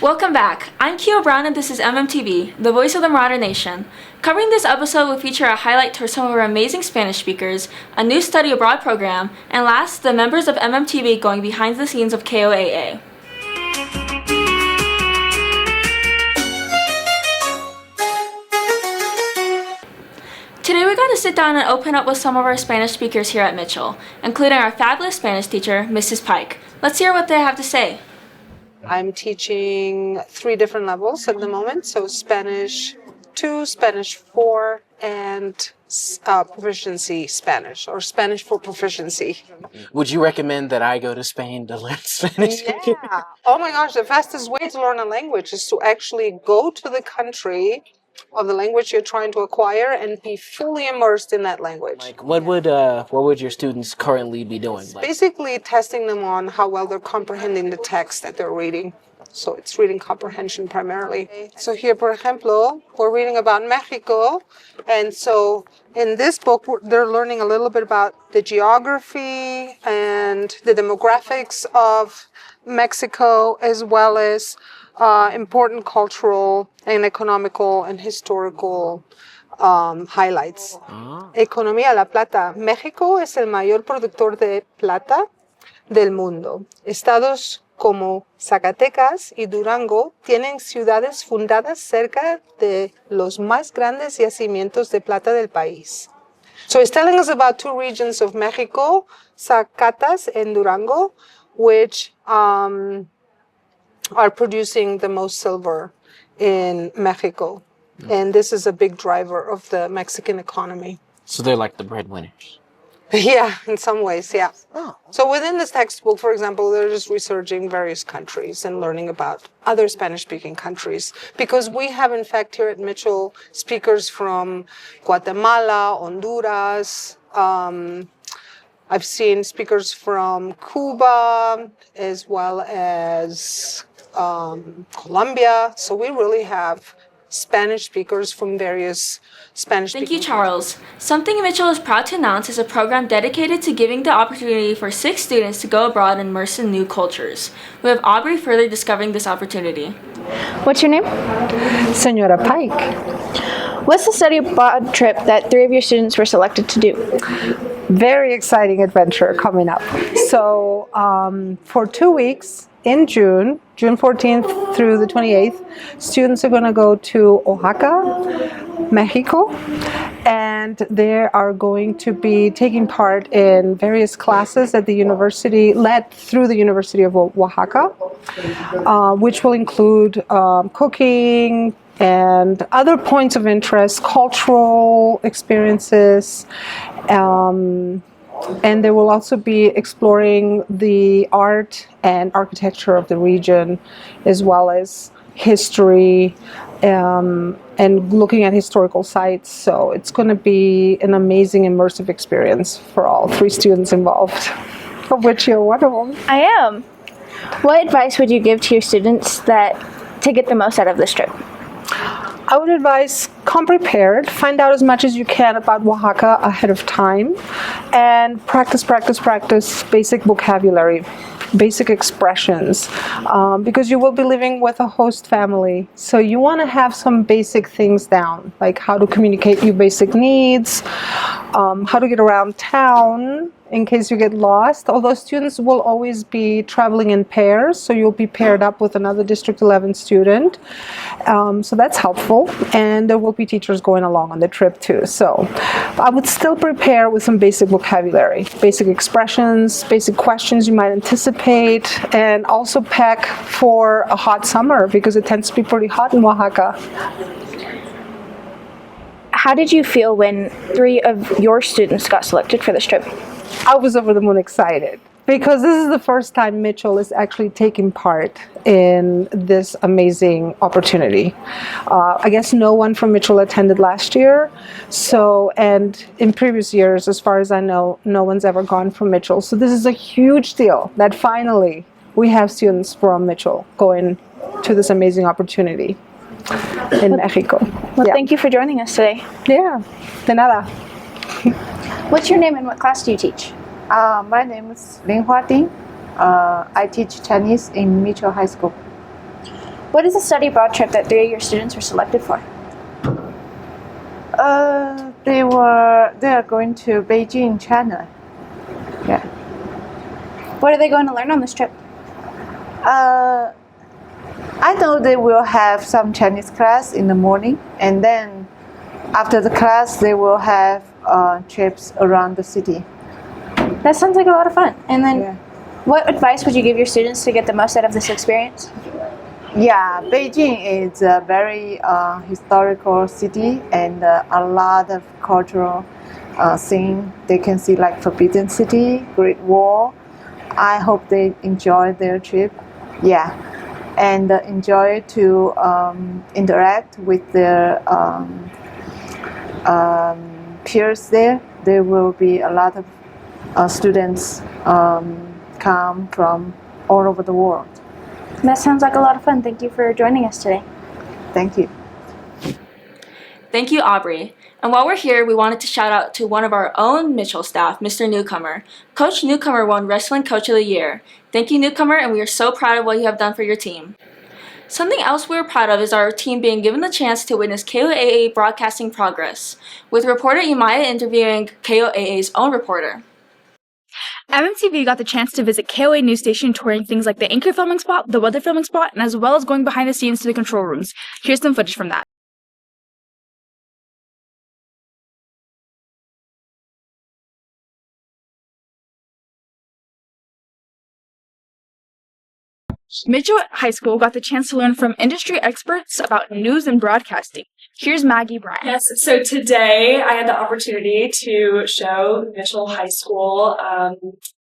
Welcome back. I'm Keo Brown and this is Mmtv, the voice of the modern nation. Covering this episode will feature a highlight to some of our amazing Spanish speakers, a new study abroad program, and last, the members of Mmtv going behind the scenes of KOAA. Today we got to sit down and open up with some of our Spanish speakers here at Mitchell, including our fabulous Spanish teacher, Mrs. Pike. Let's hear what they have to say. I'm teaching 3 different levels at the moment, so Spanish 2, Spanish 4, and proficiency Spanish, or Spanish for proficiency. Would you recommend that I go to Spain to learn Spanish? Yeah. Oh my gosh, the fastest way to learn a language is to actually go to the country of the language you're trying to acquire and be fully immersed in that language. Like, what would your students currently be doing? Basically testing them on how well they're comprehending the text that they're reading. So it's reading comprehension primarily. So here, for example, we're reading about Mexico. And so in this book, they're learning a little bit about the geography and the demographics of Mexico, as well as important cultural and economical and historical highlights. Economía La Plata. México es el mayor productor de plata del mundo. Estados como Zacatecas y Durango tienen ciudades fundadas cerca de los más grandes yacimientos de plata del país. So it's telling us about 2 regions of Mexico, Zacatecas and Durango, which are producing the most silver in Mexico. And this is a big driver of the Mexican economy. So they're like the breadwinners. Yeah, in some ways, yeah. Oh. So within this textbook, for example, they're just researching various countries and learning about other Spanish-speaking countries. Because we have, in fact, here at Mitchell, speakers from Guatemala, Honduras. I've seen speakers from Cuba, as well as Colombia. So we really have Spanish speakers from various Spanish-speaking. Thank you, Charles. Something Mitchell is proud to announce is a program dedicated to giving the opportunity for 6 students to go abroad and immerse in new cultures. We have Aubrey further discovering this opportunity. What's your name? Senora Pike. What's the study abroad trip that 3 of your students were selected to do? Very exciting adventure coming up. So for 2 weeks in June 14th through the 28th, students are going to go to Oaxaca, Mexico, and they are going to be taking part in various classes at the university, led through the University of Oaxaca, which will include cooking and other points of interest, cultural experiences, and they will also be exploring the art and architecture of the region, as well as history, and looking at historical sites. So it's going to be an amazing immersive experience for all 3 students involved, of which you're one of them. I am. What advice would you give to your students to get the most out of this trip? I would advise come prepared, find out as much as you can about Oaxaca ahead of time, and practice basic vocabulary, basic expressions, because you will be living with a host family. So you want to have some basic things down, like how to communicate your basic needs, how to get around town in case you get lost. Although students will always be traveling in pairs, so you'll be paired up with another District 11 student. So that's helpful, and there will be teachers going along on the trip too. So I would still prepare with some basic vocabulary, basic expressions, basic questions you might anticipate, and also pack for a hot summer because it tends to be pretty hot in Oaxaca. How did you feel when 3 of your students got selected for this trip? I was over the moon excited because this is the first time Mitchell is actually taking part in this amazing opportunity. I guess no one from Mitchell attended last year. So, and in previous years, as far as I know, no one's ever gone from Mitchell. So this is a huge deal that finally we have students from Mitchell going to this amazing opportunity in Mexico. Well, thank you for joining us today. Yeah, de nada. What's your name and what class do you teach? My name is Lin Hua Ding. I teach Chinese in Mitchell High School. What is the study abroad trip that 3 of your students were selected for? They are going to Beijing, China. Yeah. What are they going to learn on this trip? I know they will have some Chinese class in the morning, and then after the class, they will have trips around the city. That sounds like a lot of fun. And then, Yeah. what advice would you give your students to get the most out of this experience? Yeah, Beijing is a very historical city and a lot of cultural things they can see, like Forbidden City, Great Wall. I hope they enjoy their trip. Yeah, and enjoy to interact with their peers there. There will be a lot of students come from all over the world. That sounds like a lot of fun. Thank you for joining us today. Thank you. Thank you, Aubrey. And while we're here, we wanted to shout out to one of our own Mitchell staff, Mr. Newcomer. Coach Newcomer won Wrestling Coach of the Year. Thank you, Newcomer, and we are so proud of what you have done for your team. Something else we are proud of is our team being given the chance to witness KOAA broadcasting progress, with reporter Imaya interviewing KOAA's own reporter. MMTV got the chance to visit KOA news station, touring things like the anchor filming spot, the weather filming spot, and as well as going behind the scenes to the control rooms. Here's some footage from that. Mitchell High School got the chance to learn from industry experts about news and broadcasting. Here's Maggie Bryan. Yes, so today I had the opportunity to show Mitchell High School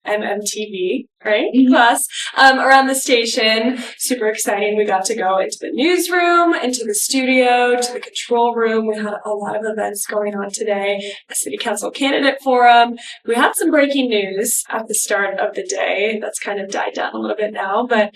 Mmtv, right? Class around the station. Super exciting. We got to go into the newsroom, into the studio, to the control room. We had a lot of events going on today. A city council candidate forum. We had some breaking news at the start of the day. That's kind of died down a little bit now, but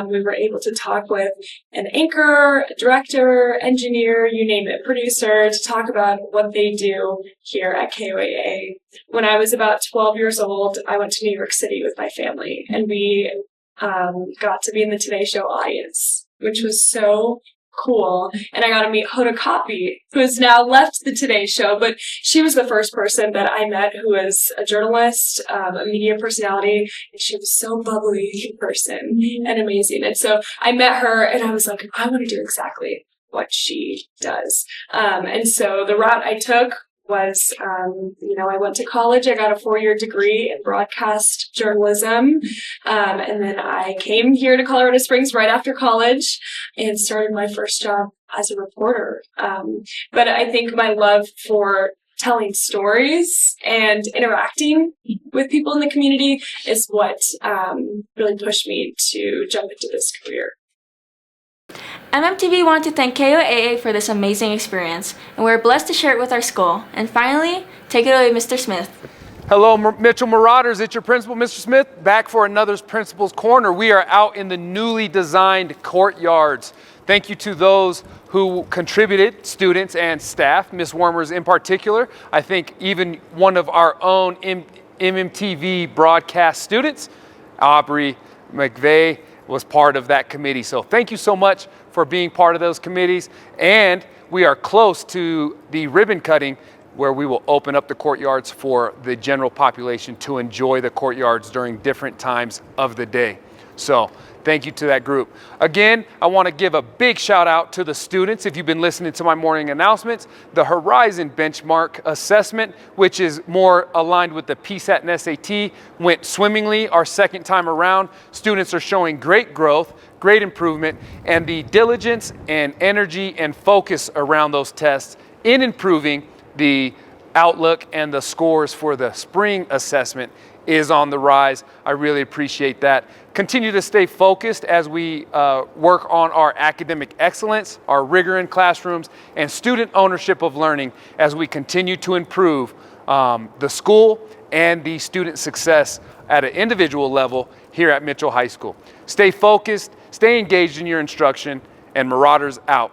we were able to talk with an anchor, a director, engineer, you name it, producer, to talk about what they do here at KOAA. When I was about 12 years old, I went to New York City with my family, and we got to be in the Today Show audience, which was so cool. And I got to meet Hoda Kotb, who has now left the Today Show, but she was the first person that I met who was a journalist, a media personality, and she was so bubbly in person and amazing. And so I met her, and I was like, I want to do exactly what she does. And so the route I took was, I went to college. I got a 4-year degree in broadcast journalism. And then I came here to Colorado Springs right after college and started my first job as a reporter. But I think my love for telling stories and interacting with people in the community is what really pushed me to jump into this career. MMTV wanted to thank KOAA for this amazing experience, and we're blessed to share it with our school. And finally, take it away, Mr. Smith. Hello, Mitchell Marauders. It's your principal, Mr. Smith, back for another Principal's Corner. We are out in the newly designed courtyards. Thank you to those who contributed, students and staff, Ms. Wormers in particular. I think even one of our own MMTV broadcast students, Aubrey McVeigh, was part of that committee. So thank you so much for being part of those committees. And we are close to the ribbon cutting, where we will open up the courtyards for the general population to enjoy the courtyards during different times of the day. So thank you to that group. Again, I want to give a big shout out to the students. If you've been listening to my morning announcements, the Horizon benchmark assessment, which is more aligned with the PSAT and SAT, went swimmingly our second time around. Students are showing great growth, great improvement, and the diligence and energy and focus around those tests in improving the outlook and the scores for the spring assessment is on the rise. I really appreciate that. Continue to stay focused as we work on our academic excellence, our rigor in classrooms, and student ownership of learning as we continue to improve the school and the student success at an individual level here at Mitchell High School. Stay focused, stay engaged in your instruction, and Marauders out.